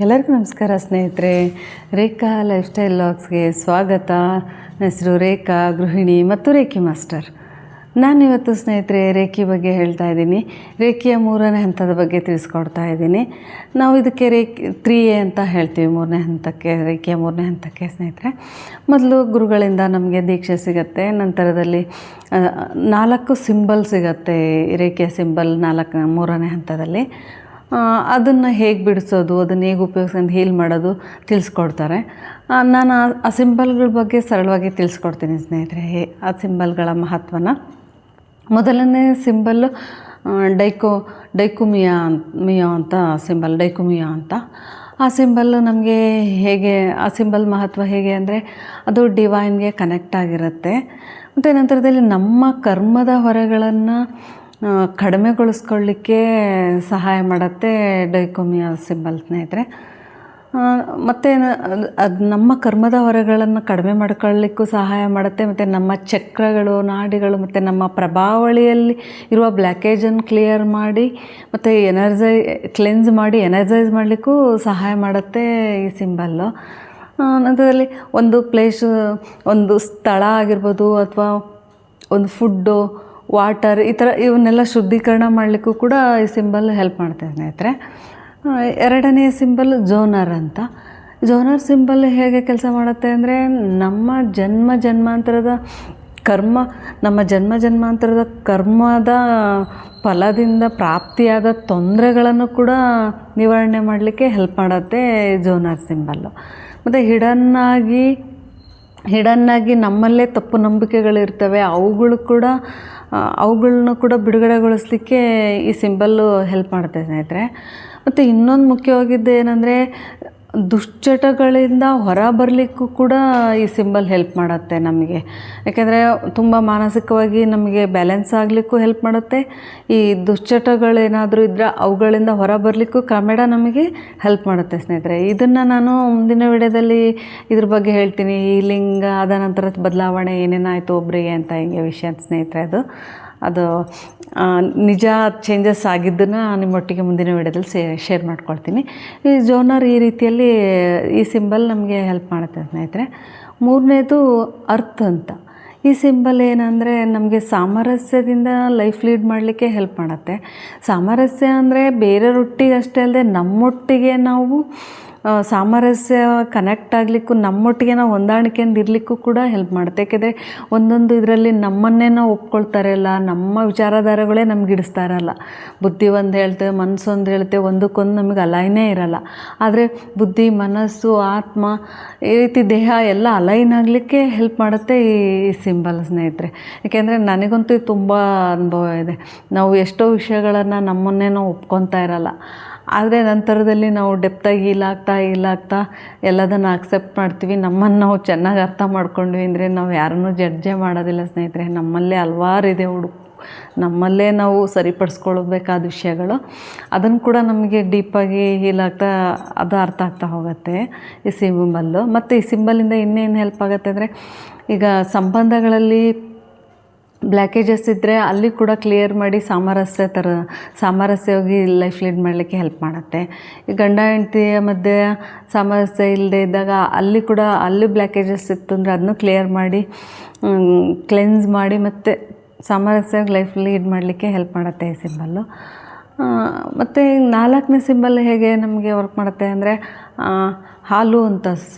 ಎಲ್ಲರಿಗೂ ನಮಸ್ಕಾರ ಸ್ನೇಹಿತರೆ. ರೇಖಾ ಲೈಫ್ ಸ್ಟೈಲ್ ವ್ಲಾಗ್ಸ್ಗೆ ಸ್ವಾಗತ. ನನ್ನ ಹೆಸರು ರೇಖಾ, ಗೃಹಿಣಿ ಮತ್ತು ರೇಖಿ ಮಾಸ್ಟರ್. ನಾನಿವತ್ತು ಸ್ನೇಹಿತರೆ ರೇಖಿ ಬಗ್ಗೆ ಹೇಳ್ತಾ ಇದ್ದೀನಿ. ರೇಖಿಯ 3ನೇ ಹಂತದ ಬಗ್ಗೆ ತಿಳಿಸ್ಕೊಡ್ತಾ ಇದ್ದೀನಿ. ನಾವು ಇದಕ್ಕೆ 3A ಅಂತ ಹೇಳ್ತೀವಿ. 3ನೇ ಹಂತಕ್ಕೆ, ರೇಖಿಯ 3ನೇ ಹಂತಕ್ಕೆ ಸ್ನೇಹಿತರೆ. ಮೊದಲು ಗುರುಗಳಿಂದ ನಮಗೆ ದೀಕ್ಷೆ ಸಿಗುತ್ತೆ. ನಂತರದಲ್ಲಿ 4 ಸಿಂಬಲ್ ಸಿಗುತ್ತೆ. ರೇಖಿಯ ಸಿಂಬಲ್ 3ನೇ ಹಂತದಲ್ಲಿ. ಅದನ್ನು ಹೇಗೆ ಬಿಡಿಸೋದು, ಅದನ್ನು ಹೇಗೆ ಉಪಯೋಗಿಸ್ಕೊಂಡು ಹೀಲ್ ಮಾಡೋದು ತಿಳಿಸ್ಕೊಡ್ತಾರೆ. ನಾನು ಆ ಸಿಂಬಲ್ಗಳ ಬಗ್ಗೆ ಸರಳವಾಗಿ ತಿಳಿಸ್ಕೊಡ್ತೀನಿ ಸ್ನೇಹಿತರೆ, ಆ ಸಿಂಬಲ್ಗಳ ಮೊದಲನೇ ಸಿಂಬಲ್ಲು ಡೈಕುಮಿಯಾ ಅಂತ ಸಿಂಬಲ್, ಡೈಕುಮಿಯಾ ಅಂತ. ಆ ಸಿಂಬಲ್ಲು ನಮಗೆ ಹೇಗೆ, ಆ ಸಿಂಬಲ್ ಮಹತ್ವ ಹೇಗೆ ಅಂದರೆ ಅದು ಡಿವೈನ್ಗೆ ಕನೆಕ್ಟ್ ಆಗಿರುತ್ತೆ. ಮತ್ತು ನಂತರದಲ್ಲಿ ನಮ್ಮ ಕರ್ಮದ ಹೊರೆಗಳನ್ನು ಕಡಿಮೆಗೊಳಿಸ್ಕೊಳ್ಳಿಕ್ಕೆ ಸಹಾಯ ಮಾಡುತ್ತೆ ಡೈಕೋಮಿಯಾ ಸಿಂಬಲ್ ಸ್ನೇಹಿತರೆ. ಮತ್ತು ಅದು ನಮ್ಮ ಕರ್ಮದ ಹೊರೆಗಳನ್ನು ಕಡಿಮೆ ಮಾಡ್ಕೊಳ್ಳಿಕ್ಕೂ ಸಹಾಯ ಮಾಡುತ್ತೆ. ಮತ್ತು ನಮ್ಮ ಚಕ್ರಗಳು, ನಾಡಿಗಳು ಮತ್ತು ನಮ್ಮ ಪ್ರಭಾವಳಿಯಲ್ಲಿ ಇರುವ ಬ್ಲ್ಯಾಕೇಜನ್ನು ಕ್ಲಿಯರ್ ಮಾಡಿ ಮತ್ತು ಕ್ಲೆನ್ಸ್ ಮಾಡಿ ಎನರ್ಜೈಸ್ ಮಾಡಲಿಕ್ಕೂ ಸಹಾಯ ಮಾಡುತ್ತೆ ಈ ಸಿಂಬಲ್ಲು. ನಂತರದಲ್ಲಿ ಒಂದು ಪ್ಲೇಸು, ಒಂದು ಸ್ಥಳ ಆಗಿರ್ಬೋದು, ಅಥವಾ ಒಂದು ಫುಡ್ಡು, ವಾಟರ್, ಈ ಥರ ಇವನ್ನೆಲ್ಲ ಶುದ್ಧೀಕರಣ ಮಾಡಲಿಕ್ಕೂ ಕೂಡ ಈ ಸಿಂಬಲ್ ಹೆಲ್ಪ್ ಮಾಡ್ತಾ ಸ್ನೇಹಿತರೆ. 2ನೇ ಸಿಂಬಲ್ ಜೋನರ್ ಅಂತ. ಜೋನರ್ ಸಿಂಬಲ್ ಹೇಗೆ ಕೆಲಸ ಮಾಡುತ್ತೆ ಅಂದರೆ ನಮ್ಮ ಜನ್ಮಾಂತರದ ಕರ್ಮದ ಫಲದಿಂದ ಪ್ರಾಪ್ತಿಯಾದ ತೊಂದರೆಗಳನ್ನು ಕೂಡ ನಿವಾರಣೆ ಮಾಡಲಿಕ್ಕೆ ಹೆಲ್ಪ್ ಮಾಡುತ್ತೆ ಜೋನರ್ ಸಿಂಬಲ್ಲು. ಮತ್ತು ಹಿಡನ್ನಾಗಿ ನಮ್ಮಲ್ಲೇ ತಪ್ಪು ನಂಬಿಕೆಗಳಿರ್ತವೆ, ಅವುಗಳನ್ನ ಕೂಡ ಬಿಡುಗಡೆಗೊಳಿಸಲಿಕ್ಕೆ ಈ ಸಿಂಬಲ್ಲು ಹೆಲ್ಪ್ ಮಾಡುತ್ತೆ ಸ್ನೇಹಿತರೆ. ಮತ್ತು ಇನ್ನೊಂದು ಮುಖ್ಯವಾಗಿದ್ದು ಏನಂದರೆ ದುಶ್ಚಟಗಳಿಂದ ಹೊರ ಬರಲಿಕ್ಕೂ ಕೂಡ ಈ ಸಿಂಬಲ್ ಹೆಲ್ಪ್ ಮಾಡುತ್ತೆ ನಮಗೆ. ಯಾಕೆಂದರೆ ತುಂಬ ಮಾನಸಿಕವಾಗಿ ನಮಗೆ ಬ್ಯಾಲೆನ್ಸ್ ಆಗಲಿಕ್ಕೂ ಹೆಲ್ಪ್ ಮಾಡುತ್ತೆ. ಈ ದುಶ್ಚಟಗಳೇನಾದರೂ ಇದ್ದರೆ ಅವುಗಳಿಂದ ಹೊರ ಬರಲಿಕ್ಕೂ ಕ್ರಮೇಣ ನಮಗೆ ಹೆಲ್ಪ್ ಮಾಡುತ್ತೆ ಸ್ನೇಹಿತರೆ. ಇದನ್ನು ನಾನು ಮುಂದಿನ ವಿಡಿಯೋದಲ್ಲಿ ಇದ್ರ ಬಗ್ಗೆ ಹೇಳ್ತೀನಿ. ಈ ಲಿಂಗ ಆದ ನಂತರ ಬದಲಾವಣೆ ಏನೇನಾಯಿತು ಒಬ್ಬರಿಗೆ ಅಂತ ಹಿಂಗೆ ವಿಷಯ ಸ್ನೇಹಿತರೆ. ಅದು ನಿಜ ಚೇಂಜಸ್ ಆಗಿದ್ದನ್ನು ನಿಮ್ಮೊಟ್ಟಿಗೆ ಮುಂದಿನ ವಿಡಿಯೋದಲ್ಲಿ ಶೇರ್ ಮಾಡ್ಕೊಳ್ತೀನಿ. ಈ ಜೋನರ್ ಈ ರೀತಿಯಲ್ಲಿ ಈ ಸಿಂಬಲ್ ನಮಗೆ ಹೆಲ್ಪ್ ಮಾಡುತ್ತೆ ಸ್ನೇಹಿತರೆ. 3ನೇದು ಅರ್ತ್ ಅಂತ. ಈ ಸಿಂಬಲ್ ಏನಂದರೆ ನಮಗೆ ಸಾಮರಸ್ಯದಿಂದ ಲೈಫ್ ಲೀಡ್ ಮಾಡಲಿಕ್ಕೆ ಹೆಲ್ಪ್ ಮಾಡುತ್ತೆ. ಸಾಮರಸ್ಯ ಅಂದರೆ ಬೇರೆಯವರೊಟ್ಟಿಗೆ ಅಷ್ಟೇ ಅಲ್ಲದೆ ನಮ್ಮೊಟ್ಟಿಗೆ ನಾವು ಸಾಮರಸ್ಯ ಕನೆಕ್ಟ್ ಆಗಲಿಕ್ಕೂ, ನಮ್ಮೊಟ್ಟಿಗೆ ನಾವು ಹೊಂದಾಣಿಕೆಯಿಂದ ಇರಲಿಕ್ಕೂ ಕೂಡ ಹೆಲ್ಪ್ ಮಾಡುತ್ತೆ. ಯಾಕೆಂದರೆ ಒಂದೊಂದು ಇದರಲ್ಲಿ ನಮ್ಮನ್ನೇ ನಾವು ಒಪ್ಕೊಳ್ತಾ ಇರಲ್ಲ, ನಮ್ಮ ವಿಚಾರಧಾರೆಗಳೇ ನಮ್ಗೆ ಹಿಡಿಸ್ತಾ ಇರಲ್ಲ. ಬುದ್ಧಿ ಒಂದು ಹೇಳ್ತೇವೆ, ಮನಸ್ಸು ಒಂದು ಹೇಳ್ತೇವೆ, ಒಂದಕ್ಕೊಂದು ನಮಗೆ ಅಲೈನೇ ಇರಲ್ಲ. ಆದರೆ ಬುದ್ಧಿ, ಮನಸ್ಸು, ಆತ್ಮ, ಈ ರೀತಿ ದೇಹ ಎಲ್ಲ ಅಲೈನ್ ಆಗಲಿಕ್ಕೆ ಹೆಲ್ಪ್ ಮಾಡುತ್ತೆ ಈ ಸಿಂಬಲ್ ಸ್ನೇಹಿತರೆ. ಯಾಕೆಂದರೆ ನನಗಂತೂ ತುಂಬ ಅನುಭವ ಇದೆ. ನಾವು ಎಷ್ಟೋ ವಿಷಯಗಳನ್ನು ನಮ್ಮನ್ನೇ ನಾವು ಒಪ್ಕೊತಾ ಇರಲ್ಲ. ಆದರೆ ನಂತರದಲ್ಲಿ ನಾವು ಡೆಪ್ತಾಗಿ ಹೀಲಾಗ್ತಾ ಎಲ್ಲದನ್ನು ಅಕ್ಸೆಪ್ಟ್ ಮಾಡ್ತೀವಿ. ನಮ್ಮನ್ನು ನಾವು ಚೆನ್ನಾಗಿ ಅರ್ಥ ಮಾಡ್ಕೊಂಡ್ವಿ ಅಂದರೆ ನಾವು ಯಾರನ್ನೂ ಜಡ್ಜೇ ಮಾಡೋದಿಲ್ಲ ಸ್ನೇಹಿತರೆ. ನಮ್ಮಲ್ಲೇ ಹಲವಾರು ಇದೆ ನಮ್ಮಲ್ಲೇ ನಾವು ಸರಿಪಡಿಸ್ಕೊಳ್ಬೇಕಾದ ವಿಷಯಗಳು. ಅದನ್ನು ಕೂಡ ನಮಗೆ ಡೀಪಾಗಿ ಹೀಲಾಗ್ತಾ ಅದು ಅರ್ಥ ಆಗ್ತಾ ಹೋಗುತ್ತೆ ಈ ಸಿಂಬಲ್ಲು. ಮತ್ತು ಈ ಸಿಂಬಲಿಂದ ಇನ್ನೇನು ಹೆಲ್ಪ್ ಆಗುತ್ತೆ ಅಂದರೆ, ಈಗ ಸಂಬಂಧಗಳಲ್ಲಿ ಬ್ಲ್ಯಾಕೇಜಸ್ ಇದ್ದರೆ ಅಲ್ಲಿ ಕೂಡ ಕ್ಲಿಯರ್ ಮಾಡಿ ಸಾಮರಸ್ಯವಾಗಿ ಲೈಫ್ ಲೀಡ್ ಮಾಡಲಿಕ್ಕೆ ಹೆಲ್ಪ್ ಮಾಡುತ್ತೆ. ಈ ಗಂಡ ಹೆಂಡತಿಯ ಮಧ್ಯೆ ಸಾಮರಸ್ಯ ಇಲ್ಲದೆ ಇದ್ದಾಗ ಅಲ್ಲಿ ಬ್ಲ್ಯಾಕೇಜಸ್ ಇತ್ತು ಅಂದರೆ ಅದನ್ನು ಕ್ಲಿಯರ್ ಮಾಡಿ, ಕ್ಲೆನ್ಸ್ ಮಾಡಿ ಮತ್ತು ಸಾಮರಸ್ಯವಾಗಿ ಲೈಫ್ ಲೀಡ್ ಮಾಡಲಿಕ್ಕೆ ಹೆಲ್ಪ್ ಮಾಡುತ್ತೆ ಈ ಸಿಂಬಲ್ಲು. ಮತ್ತು 4ನೇ ಸಿಂಬಲ್ ಹೇಗೆ ನಮಗೆ ವರ್ಕ್ ಮಾಡುತ್ತೆ ಅಂದರೆ ಹಾಲು ಅಂತ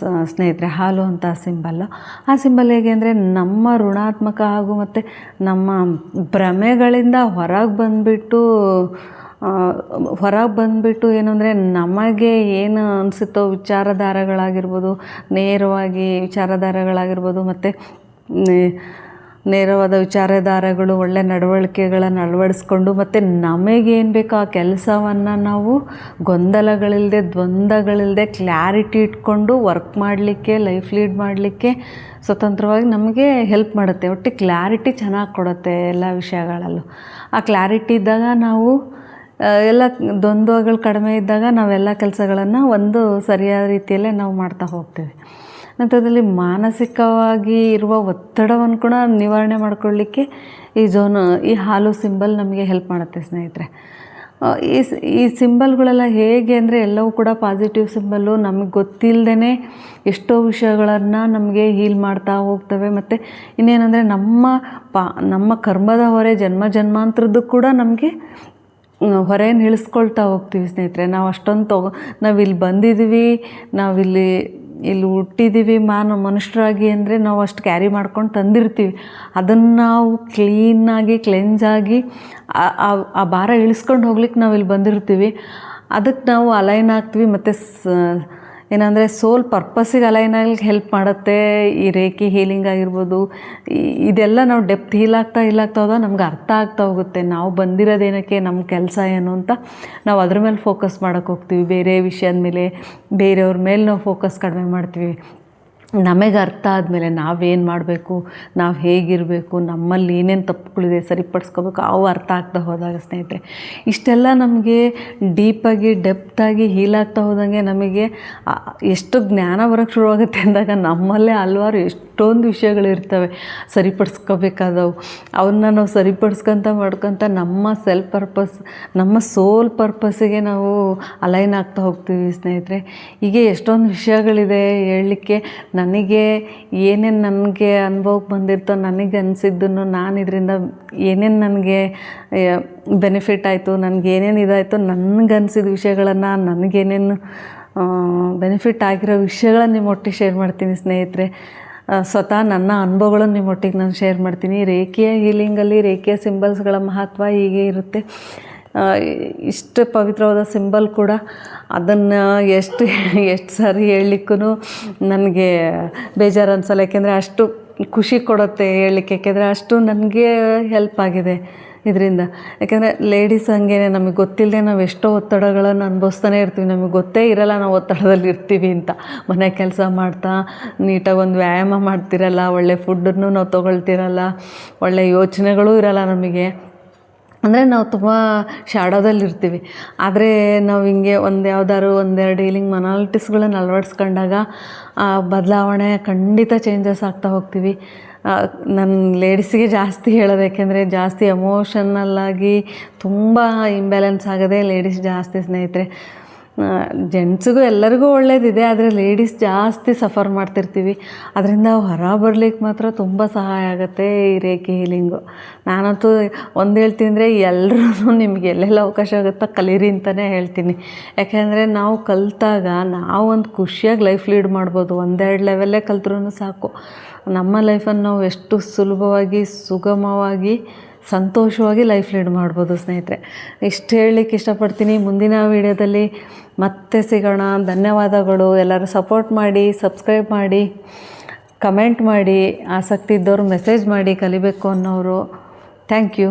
ಸ್ನೇಹಿತರೆ. ಹಾಲು ಅಂತ ಸಿಂಬಲ್ಲು. ಆ ಸಿಂಬಲ್ ಹೇಗೆ ಅಂದರೆ ನಮ್ಮ ಋಣಾತ್ಮಕ ಹಾಗೂ ಮತ್ತು ನಮ್ಮ ಭ್ರಮೆಗಳಿಂದ ಹೊರಗೆ ಬಂದುಬಿಟ್ಟು ಏನು ಅಂದರೆ ನಮಗೆ ಏನು ಅನಿಸುತ್ತೋ ವಿಚಾರಧಾರೆಗಳಾಗಿರ್ಬೋದು, ನೇರವಾಗಿ ವಿಚಾರಧಾರೆಗಳಾಗಿರ್ಬೋದು, ಮತ್ತು ನೇರವಾದ ವಿಚಾರಧಾರೆಗಳು, ಒಳ್ಳೆಯ ನಡವಳಿಕೆಗಳನ್ನು ಅಳವಡಿಸ್ಕೊಂಡು ಮತ್ತು ನಮಗೇನು ಬೇಕೋ ಆ ಕೆಲಸವನ್ನು ನಾವು ಗೊಂದಲಗಳಿಲ್ಲದೆ, ದ್ವಂದ್ವಗಳಿಲ್ಲದೆ ಕ್ಲಾರಿಟಿ ಇಟ್ಕೊಂಡು ವರ್ಕ್ ಮಾಡಲಿಕ್ಕೆ, ಲೈಫ್ ಲೀಡ್ ಮಾಡಲಿಕ್ಕೆ ಸ್ವತಂತ್ರವಾಗಿ ನಮಗೆ ಹೆಲ್ಪ್ ಮಾಡುತ್ತೆ. ಒಟ್ಟು ಕ್ಲಾರಿಟಿ ಚೆನ್ನಾಗಿ ಕೊಡುತ್ತೆ ಎಲ್ಲ ವಿಷಯಗಳಲ್ಲೂ. ಆ ಕ್ಲಾರಿಟಿ ಇದ್ದಾಗ ನಾವು ಎಲ್ಲ ದ್ವಂದ್ವಗಳು ಕಡಿಮೆ ಇದ್ದಾಗ ನಾವೆಲ್ಲ ಕೆಲಸಗಳನ್ನು ಒಂದು ಸರಿಯಾದ ರೀತಿಯಲ್ಲೇ ನಾವು ಮಾಡ್ತಾ ಹೋಗ್ತೀವಿ. ನಂತರದಲ್ಲಿ ಮಾನಸಿಕವಾಗಿ ಇರುವ ಒತ್ತಡವನ್ನು ಕೂಡ ನಿವಾರಣೆ ಮಾಡ್ಕೊಳ್ಳಿಕ್ಕೆ ಈ ಹಾಲು ಸಿಂಬಲ್ ನಮಗೆ ಹೆಲ್ಪ್ ಮಾಡುತ್ತೆ ಸ್ನೇಹಿತರೆ. ಈ ಸಿಂಬಲ್ಗಳೆಲ್ಲ ಹೇಗೆ ಅಂದರೆ ಎಲ್ಲವೂ ಕೂಡ ಪಾಸಿಟಿವ್ ಸಿಂಬಲ್ಲು. ನಮಗೆ ಗೊತ್ತಿಲ್ಲದೇ ಎಷ್ಟೋ ವಿಷಯಗಳನ್ನು ನಮಗೆ ಹೀಲ್ ಮಾಡ್ತಾ ಹೋಗ್ತವೆ. ಮತ್ತು ಇನ್ನೇನೆಂದರೆ ನಮ್ಮ ಕರ್ಮದ ಹೊರೆ ಜನ್ಮಾಂತರದ್ದು ಕೂಡ ನಮಗೆ ಹೊರೆಯನ್ನು ಇಳಿಸ್ಕೊಳ್ತಾ ಹೋಗ್ತೀವಿ ಸ್ನೇಹಿತರೆ. ನಾವು ಅಷ್ಟೊಂದು ನಾವಿಲ್ಲಿ ಬಂದಿದ್ದೀವಿ, ನಾವಿಲ್ಲಿ ಹುಟ್ಟಿದ್ದೀವಿ ಮನುಷ್ಯರಾಗಿ ಅಂದರೆ ನಾವು ಅಷ್ಟು ಕ್ಯಾರಿ ಮಾಡ್ಕೊಂಡು ತಂದಿರ್ತೀವಿ. ಅದನ್ನು ನಾವು ಕ್ಲೆನ್ಸಾಗಿ ಆ ಭಾರ ಇಳಿಸ್ಕೊಂಡು ಹೋಗ್ಲಿಕ್ಕೆ ನಾವು ಇಲ್ಲಿ ಬಂದಿರ್ತೀವಿ. ಅದಕ್ಕೆ ನಾವು ಅಲೈನ್ ಆಗ್ತೀವಿ. ಮತ್ತು ಏನಂದರೆ ಸೋಲ್ ಪರ್ಪಸ್ಸಿಗೆ ಅಲೈನ್ ಆಗ್ಲಿಕ್ಕೆ ಹೆಲ್ಪ್ ಮಾಡುತ್ತೆ ಈ ರೇಖಿ ಹೀಲಿಂಗ್ ಆಗಿರ್ಬೋದು. ಇದೆಲ್ಲ ನಾವು ಡೆಪ್ತ್ ಹೀಲ್ ಆಗ್ತಾ ಹೋದ ನಮ್ಗೆ ಅರ್ಥ ಆಗ್ತಾ ಹೋಗುತ್ತೆ ನಾವು ಬಂದಿರೋದೇನಕ್ಕೆ, ನಮ್ಮ ಕೆಲಸ ಏನು ಅಂತ ನಾವು ಅದ್ರ ಮೇಲೆ ಫೋಕಸ್ ಮಾಡೋಕ್ಕೆ ಹೋಗ್ತೀವಿ. ಬೇರೆ ವಿಷಯದ ಮೇಲೆ, ಬೇರೆಯವ್ರ ಮೇಲೆ ನಾವು ಫೋಕಸ್ ಕಡಿಮೆ ಮಾಡ್ತೀವಿ. ನಮಗೆ ಅರ್ಥ ಆದಮೇಲೆ ನಾವೇನು ಮಾಡಬೇಕು, ನಾವು ಹೇಗಿರಬೇಕು, ನಮ್ಮಲ್ಲಿ ಏನೇನು ತಪ್ಪುಗಳಿದೆ ಸರಿಪಡಿಸ್ಕೋಬೇಕು ಅವು ಅರ್ಥ ಆಗ್ತಾ ಹೋದಾಗ ಸ್ನೇಹಿತರೆ, ಇಷ್ಟೆಲ್ಲ ನಮಗೆ ಡೀಪಾಗಿ ಡೆಪ್ತಾಗಿ ಹೀಲ್ ಆಗ್ತಾ ಹೋದಂಗೆ ನಮಗೆ ಎಷ್ಟು ಜ್ಞಾನ ಬರೋಕ್ಕೆ ಶುರುವಾಗುತ್ತೆ ಅಂದಾಗ ನಮ್ಮಲ್ಲೇ ಹಲವಾರು ಎಷ್ಟೊಂದು ವಿಷಯಗಳಿರ್ತವೆ ಸರಿಪಡಿಸ್ಕೋಬೇಕಾದವು. ಅವನ್ನ ನಾವು ಮಾಡ್ಕೊತ ನಮ್ಮ ಸೆಲ್ಫ್ ಪರ್ಪಸ್, ನಮ್ಮ ಸೋಲ್ ಪರ್ಪಸ್ಸಿಗೆ ನಾವು ಅಲೈನ್ ಆಗ್ತಾ ಹೋಗ್ತೀವಿ ಸ್ನೇಹಿತರೆ. ಹೀಗೆ ಎಷ್ಟೊಂದು ವಿಷಯಗಳಿದೆ ಹೇಳಲಿಕ್ಕೆ. ನನಗೆ ಏನೇನು ನನಗೆ ಅನುಭವಕ್ಕೆ ಬಂದಿರ್ತೋ, ನನಗೆ ಅನಿಸಿದ್ದನ್ನು ನಾನು ಇದರಿಂದ ಏನೇನು ನನಗೆ ಬೆನಿಫಿಟ್ ಆಯಿತು, ನನಗೇನೇನು ಇದಾಯಿತು, ನನಗನ್ಸಿದ ವಿಷಯಗಳನ್ನು, ನನಗೇನೇನು ಬೆನಿಫಿಟ್ ಆಗಿರೋ ವಿಷಯಗಳನ್ನು ನಿಮ್ಮೊಟ್ಟಿಗೆ ಶೇರ್ ಮಾಡ್ತೀನಿ ಸ್ನೇಹಿತರೆ. ಸ್ವತಃ ನನ್ನ ಅನುಭವಗಳನ್ನು ನಿಮ್ಮೊಟ್ಟಿಗೆ ನಾನು ಶೇರ್ ಮಾಡ್ತೀನಿ. ರೇಖೆಯ ಹೀಲಿಂಗಲ್ಲಿ ರೇಖೆಯ ಸಿಂಬಲ್ಸ್ಗಳ ಮಹತ್ವ ಹೀಗೆ ಇರುತ್ತೆ. ಇಷ್ಟು ಪವಿತ್ರವಾದ ಸಿಂಬಲ್ ಕೂಡ ಅದನ್ನು ಎಷ್ಟು ಸಾರಿ ಹೇಳಲಿಕ್ಕೂ ನನಗೆ ಬೇಜಾರು ಅನಿಸಲ್ಲ. ಯಾಕೆಂದರೆ ಅಷ್ಟು ಖುಷಿ ಕೊಡುತ್ತೆ ಹೇಳಲಿಕ್ಕೆ. ಯಾಕೆಂದರೆ ಅಷ್ಟು ನನಗೆ ಹೆಲ್ಪ್ ಆಗಿದೆ ಇದರಿಂದ. ಯಾಕೆಂದರೆ ಲೇಡೀಸ್ ಹಂಗೇನೆ, ನಮಗೆ ಗೊತ್ತಿಲ್ಲದೆ ನಾವು ಎಷ್ಟೋ ಒತ್ತಡಗಳನ್ನು ಅನುಭವಿಸ್ತಾನೆ ಇರ್ತೀವಿ. ನಮಗೆ ಗೊತ್ತೇ ಇರೋಲ್ಲ ನಾವು ಒತ್ತಡದಲ್ಲಿ ಇರ್ತೀವಿ ಅಂತ. ಮನೆ ಕೆಲಸ ಮಾಡ್ತಾ ನೀಟಾಗಿ ಒಂದು ವ್ಯಾಯಾಮ ಮಾಡ್ತಿರಲ್ಲ, ಒಳ್ಳೆ ಫುಡ್ಡನ್ನು ನಾವು ತೊಗೊಳ್ತಿರಲ್ಲ, ಒಳ್ಳೆ ಯೋಚನೆಗಳೂ ಇರಲ್ಲ ನಮಗೆ. ಅಂದರೆ ನಾವು ತುಂಬ ಶಾಡೋದಲ್ಲಿರ್ತೀವಿ. ಆದರೆ ನಾವು ಹಿಂಗೆ ಒಂದೆರಡು ಹೀಲಿಂಗ್ ಮೊನಾಲಿಟೀಸ್ಗಳನ್ನು ಅಳವಡಿಸ್ಕೊಂಡಾಗ ಬದಲಾವಣೆ ಖಂಡಿತ ಚೇಂಜಸ್ ಆಗ್ತಾ ಹೋಗ್ತೀವಿ. ನಾನು ಲೇಡೀಸಿಗೆ ಜಾಸ್ತಿ ಹೇಳೋದು, ಯಾಕೆಂದರೆ ಜಾಸ್ತಿ ಎಮೋಷನಲ್ಲಾಗಿ ತುಂಬ ಇಂಬ್ಯಾಲೆನ್ಸ್ ಆಗೋದೇ ಲೇಡೀಸ್ ಜಾಸ್ತಿ ಸ್ನೇಹಿತರೆ. ಜೆಂಟ್ಸಿಗೂ ಎಲ್ಲರಿಗೂ ಒಳ್ಳೇದಿದೆ, ಆದರೆ ಲೇಡೀಸ್ ಜಾಸ್ತಿ ಸಫರ್ ಮಾಡ್ತಿರ್ತೀವಿ. ಅದರಿಂದ ಹೊರ ಬರ್ಲಿಕ್ಕೆ ಮಾತ್ರ ತುಂಬ ಸಹಾಯ ಆಗುತ್ತೆ ಈ ರೇಖೆ ಹೀಲಿಂಗು. ನಾನಂತೂ ಒಂದು ಹೇಳ್ತೀನಿ ಅಂದರೆ ಎಲ್ಲರೂ ನಿಮಗೆ ಎಲ್ಲೆಲ್ಲ ಅವಕಾಶ ಆಗುತ್ತೋ ಕಲೀರಿ ಅಂತಲೇ ಹೇಳ್ತೀನಿ. ಯಾಕೆಂದರೆ ನಾವು ಕಲಿತಾಗ ನಾವು ಒಂದು ಖುಷಿಯಾಗಿ ಲೈಫ್ ಲೀಡ್ ಮಾಡ್ಬೋದು. 1-2 ಲೆವೆಲ್ಲೇ ಕಲ್ತ್ರೂ ಸಾಕು. ನಮ್ಮ ಲೈಫನ್ನು ನಾವು ಎಷ್ಟು ಸುಲಭವಾಗಿ, ಸುಗಮವಾಗಿ, ಸಂತೋಷವಾಗಿ ಲೈಫ್ ಲೀಡ್ ಮಾಡ್ಬೋದು ಸ್ನೇಹಿತರೆ. ಇಷ್ಟು ಹೇಳಲಿಕ್ಕೆ ಇಷ್ಟಪಡ್ತೀನಿ. ಮುಂದಿನ ವೀಡಿಯೋದಲ್ಲಿ ಮತ್ತೆ ಸಿಗೋಣ. ಧನ್ಯವಾದಗಳು. ಎಲ್ಲರೂ ಸಪೋರ್ಟ್ ಮಾಡಿ, ಸಬ್ಸ್ಕ್ರೈಬ್ ಮಾಡಿ, ಕಮೆಂಟ್ ಮಾಡಿ, ಆಸಕ್ತಿ ಇದ್ದವರು ಮೆಸೇಜ್ ಮಾಡಿ ಕಲಿಬೇಕು ಅನ್ನೋರು. Thank you.